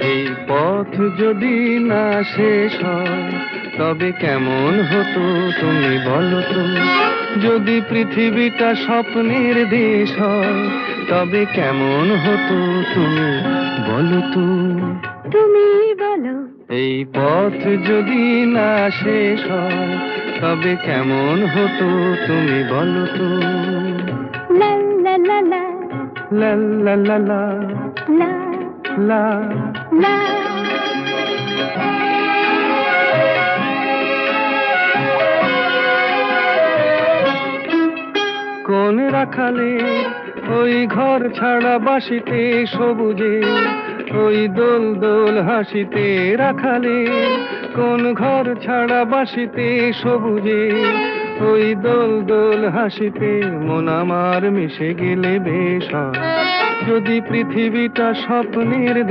এই পথ যদি না শেষ হয় তবে কেমন হতো তুমি বলো তো? যদি পৃথিবীটা স্বপ্নের দেশ হয় তবে কেমন হতো তুমি বলো তো? তুমি বলো। এই পথ যদি না শেষ হয় তবে কেমন হতো তুমি বলো তো? লা লা লা লা লা লা লা লা লা লা। লা। কোন রাখালে ওই ঘর ছাড়া বাসিতে সবুজে, ওই দোল দোল হাসিতে রাখালে, কোন ঘর ছাড়া বাসিতে সবুজে, ওই দোল দোল হাসিতে মন আমার মিশে গেলে বেশ হয়। যদি পৃথিবীটা স্বপ্নের